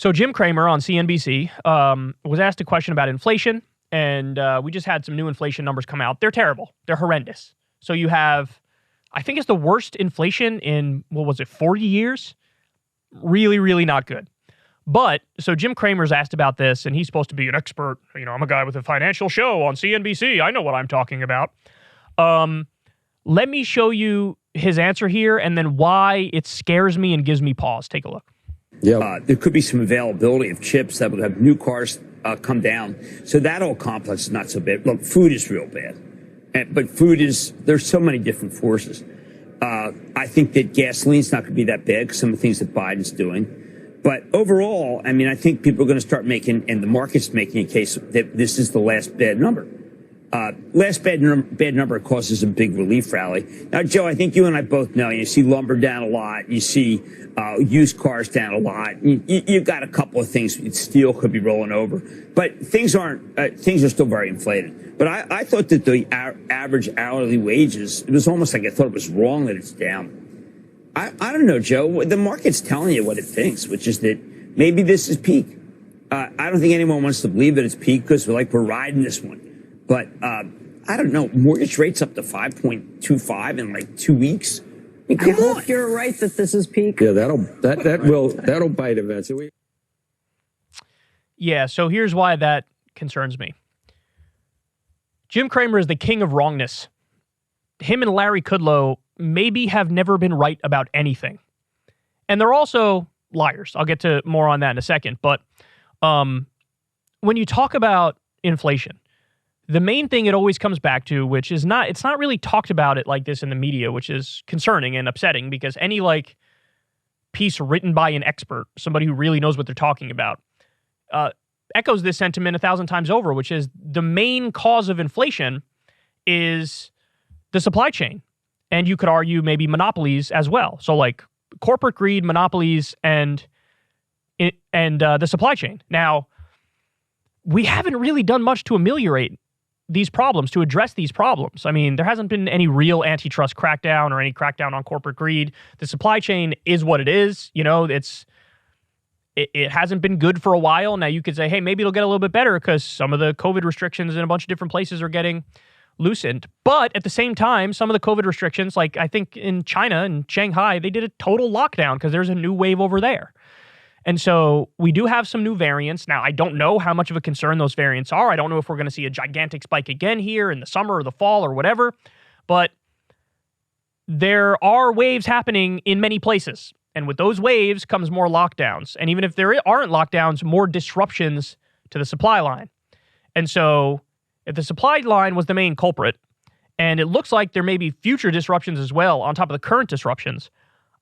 So Jim Cramer on CNBC was asked a question about inflation, and we just had some new inflation numbers come out. They're terrible. They're horrendous. So you have, I think it's the worst inflation in, 40 years? Really, really not good. But, so Jim Cramer's asked about this, and he's supposed to be an expert. I'm a guy with a financial show on CNBC. I know what I'm talking about. Let me show you his answer here, and then why it scares me and gives me pause. Take a look. Yeah, there could be some availability of chips that would have new cars come down. So that whole complex is not so bad. Look, food is real bad. But there's so many different forces. I think that gasoline's not going to be that bad because some of the things that Biden's doing. But overall, I think people are going to start making, and the market's making a case that this is the last bad number. Last bad number causes a big relief rally. Now, Joe, I think you and I both know, you see lumber down a lot. You see used cars down a lot. You've got a couple of things. Steel could be rolling over. But things are still very inflated. But I thought that the average hourly wages, it was almost like I thought it was wrong that it's down. I don't know, Joe. The market's telling you what it thinks, which is that maybe this is peak. I don't think anyone wants to believe that it's peak because we're riding this one. But I don't know. Mortgage rates up to 5.25 in like 2 weeks. I hope you're right that this is peak. Yeah, that'll bite eventually. Yeah. So here's why that concerns me. Jim Cramer is the king of wrongness. Him and Larry Kudlow maybe have never been right about anything. And they're also liars. I'll get to more on that in a second. But when you talk about inflation, the main thing it always comes back to, which is it's not really talked about it like this in the media, which is concerning and upsetting because any piece written by an expert, somebody who really knows what they're talking about, echoes this sentiment 1,000 times over, which is the main cause of inflation is the supply chain. And you could argue maybe monopolies as well. So corporate greed, monopolies, and the supply chain. Now, we haven't really done much to ameliorate these problems, to address these problems. There hasn't been any real antitrust crackdown or any crackdown on corporate greed. The supply chain is what it is. It hasn't been good for a while. Now you could say, hey, maybe it'll get a little bit better because some of the COVID restrictions in a bunch of different places are getting loosened. But at the same time, some of the COVID restrictions, like I think in China and Shanghai, they did a total lockdown because there's a new wave over there. And so we do have some new variants. Now, I don't know how much of a concern those variants are. I don't know if we're going to see a gigantic spike again here in the summer or the fall or whatever. But there are waves happening in many places. And with those waves comes more lockdowns. And even if there aren't lockdowns, more disruptions to the supply line. And so if the supply line was the main culprit, and it looks like there may be future disruptions as well on top of the current disruptions,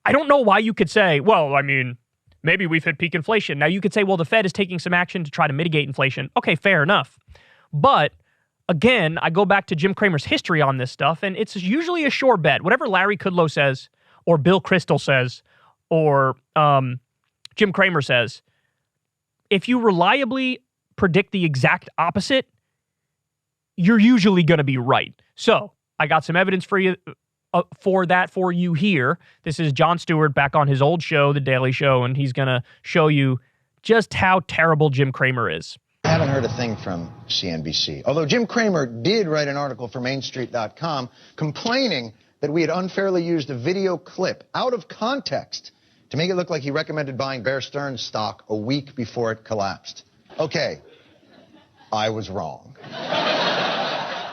I don't know why you could say, well, maybe we've hit peak inflation. Now you could say, well, the Fed is taking some action to try to mitigate inflation. Okay, fair enough. But again, I go back to Jim Cramer's history on this stuff, and it's usually a sure bet. Whatever Larry Kudlow says, or Bill Kristol says, or Jim Cramer says, if you reliably predict the exact opposite, you're usually going to be right. So I got some evidence for you for you here. This is Jon Stewart back on his old show, The Daily Show, and he's going to show you just how terrible Jim Cramer is. I haven't heard a thing from CNBC, although Jim Cramer did write an article for MainStreet.com complaining that we had unfairly used a video clip out of context to make it look like he recommended buying Bear Stearns stock a week before it collapsed. Okay, I was wrong.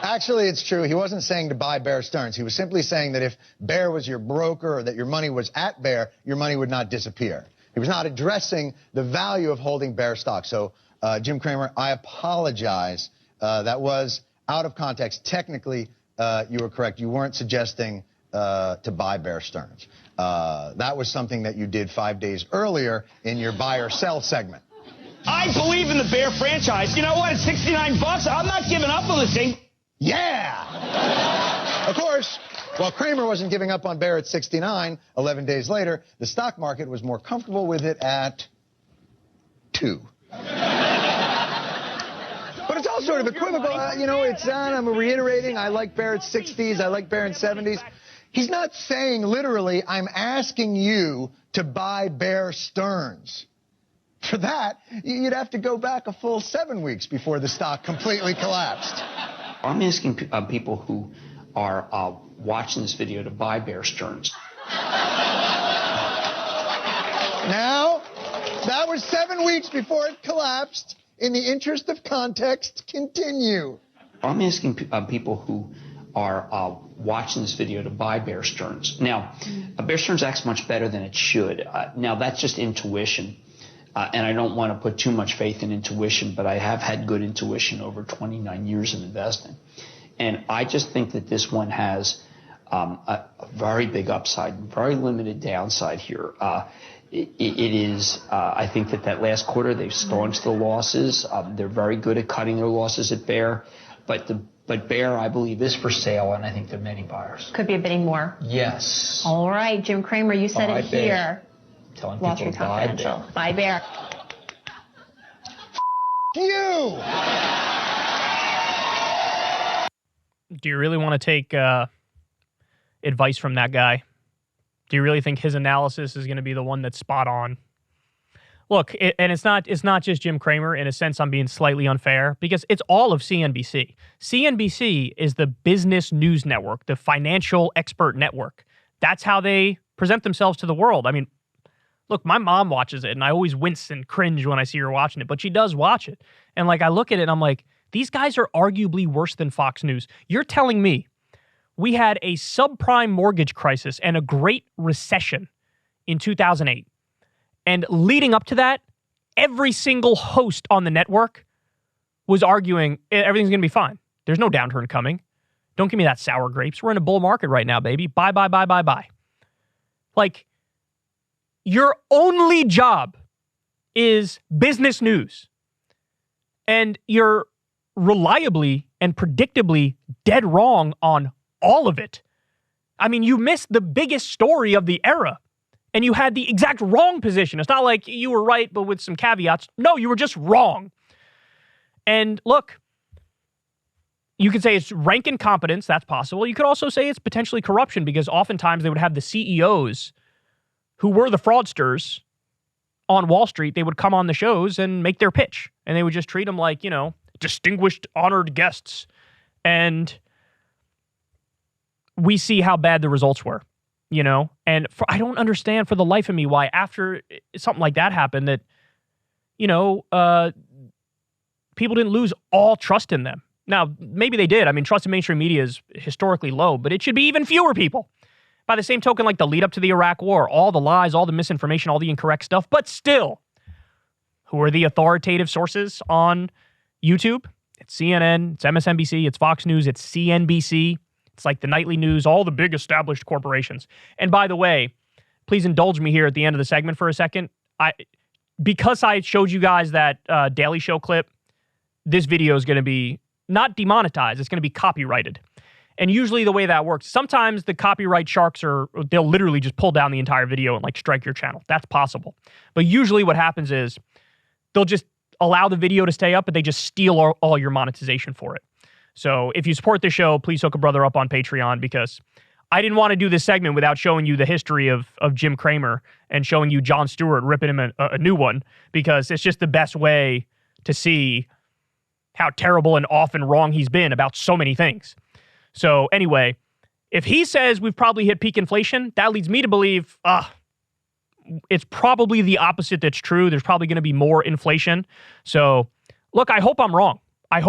Actually, it's true. He wasn't saying to buy Bear Stearns. He was simply saying that if Bear was your broker or that your money was at Bear, your money would not disappear. He was not addressing the value of holding Bear stock. So, Jim Cramer, I apologize. That was out of context. Technically, you were correct. You weren't suggesting to buy Bear Stearns. That was something that you did 5 days earlier in your buy or sell segment. I believe in the Bear franchise. You know what? It's $69. I'm not giving up on this thing. Yeah! Of course, while Cramer wasn't giving up on Bear at 69, 11 days later, the stock market was more comfortable with it at 2. But it's all sort of equivocal. I'm reiterating, I like Bear at 60s, I like Bear in 70s. He's not saying literally, I'm asking you to buy Bear Stearns. For that, you'd have to go back a full 7 weeks before the stock completely collapsed. I'm asking people who are watching this video to buy Bear Stearns. Now, that was 7 weeks before it collapsed. In the interest of context, continue. I'm asking people who are watching this video to buy Bear Stearns. Now, Bear Stearns acts much better than it should. Now, that's just intuition. And I don't want to put too much faith in intuition, but I have had good intuition over 29 years of investing. And I just think that this one has a very big upside, very limited downside here. It is, I think that last quarter they've staunched the losses. They're very good at cutting their losses at Bear. But Bear, I believe, is for sale, and I think there are many buyers. Could be a bidding war. Yes. All right, Jim Cramer, you said it here. Telling Wall people Street to buy Confidential. Bear. Buy Bear. You! Do you really want to take advice from that guy? Do you really think his analysis is going to be the one that's spot on? Look, and it's not just Jim Cramer. In a sense, I'm being slightly unfair because it's all of CNBC. CNBC is the business news network, the financial expert network. That's how they present themselves to the world. I mean, look, my mom watches it, and I always wince and cringe when I see her watching it, but she does watch it. And, like, I look at it, and I'm like, these guys are arguably worse than Fox News. You're telling me we had a subprime mortgage crisis and a great recession in 2008. And leading up to that, every single host on the network was arguing everything's going to be fine. There's no downturn coming. Don't give me that sour grapes. We're in a bull market right now, baby. Buy, buy, buy, buy, buy. Like, your only job is business news. And you're reliably and predictably dead wrong on all of it. I mean, you missed the biggest story of the era. And you had the exact wrong position. It's not like you were right, but with some caveats. No, you were just wrong. And look, you could say it's rank incompetence. That's possible. You could also say it's potentially corruption because oftentimes they would have the CEOs who were the fraudsters on Wall Street. They would come on the shows and make their pitch. And they would just treat them like, distinguished, honored guests. And we see how bad the results were. And I don't understand for the life of me why after something like that happened that, people didn't lose all trust in them. Now, maybe they did. I mean, trust in mainstream media is historically low, but it should be even fewer people. By the same token, like the lead up to the Iraq War, all the lies, all the misinformation, all the incorrect stuff, but still, who are the authoritative sources on YouTube? It's CNN, it's MSNBC, it's Fox News, it's CNBC. It's like the nightly news, all the big established corporations. And by the way, please indulge me here at the end of the segment for a second. Because I showed you guys that Daily Show clip, this video is going to be not demonetized. It's going to be copyrighted. And usually the way that works, sometimes the copyright sharks they'll literally just pull down the entire video and strike your channel. That's possible. But usually what happens is they'll just allow the video to stay up, but they just steal all your monetization for it. So if you support the show, please hook a brother up on Patreon because I didn't want to do this segment without showing you the history of Jim Cramer and showing you Jon Stewart ripping him a new one because it's just the best way to see how terrible and often wrong he's been about so many things. So anyway, if he says we've probably hit peak inflation, that leads me to believe it's probably the opposite that's true. There's probably going to be more inflation. So look, I hope I'm wrong. I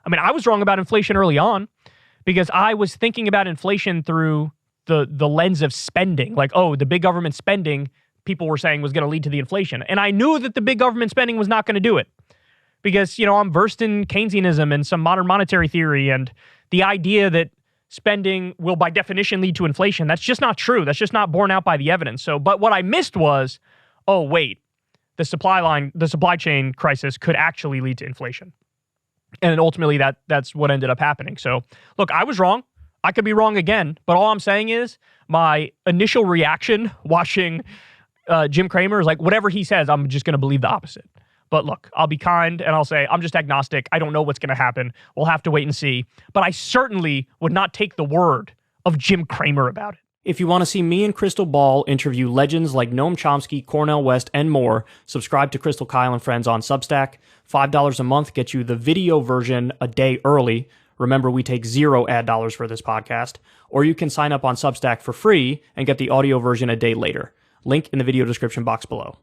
mean, I was wrong about inflation early on because I was thinking about inflation through the lens of spending. Like, the big government spending, people were saying was going to lead to the inflation. And I knew that the big government spending was not going to do it because, I'm versed in Keynesianism and some modern monetary theory and the idea that spending will by definition lead to inflation. That's just not true. That's just not borne out by the evidence. But what I missed was, the supply chain crisis could actually lead to inflation. And ultimately, that's what ended up happening. So, look, I was wrong. I could be wrong again. But all I'm saying is my initial reaction watching Jim Cramer is like, whatever he says, I'm just going to believe the opposite. But look, I'll be kind and I'll say I'm just agnostic. I don't know what's going to happen. We'll have to wait and see. But I certainly would not take the word of Jim Cramer about it. If you want to see me and Crystal Ball interview legends like Noam Chomsky, Cornel West, and more, subscribe to Crystal, Kyle, and Friends on Substack. $5 a month gets you the video version a day early. Remember, we take 0 ad dollars for this podcast. Or you can sign up on Substack for free and get the audio version a day later. Link in the video description box below.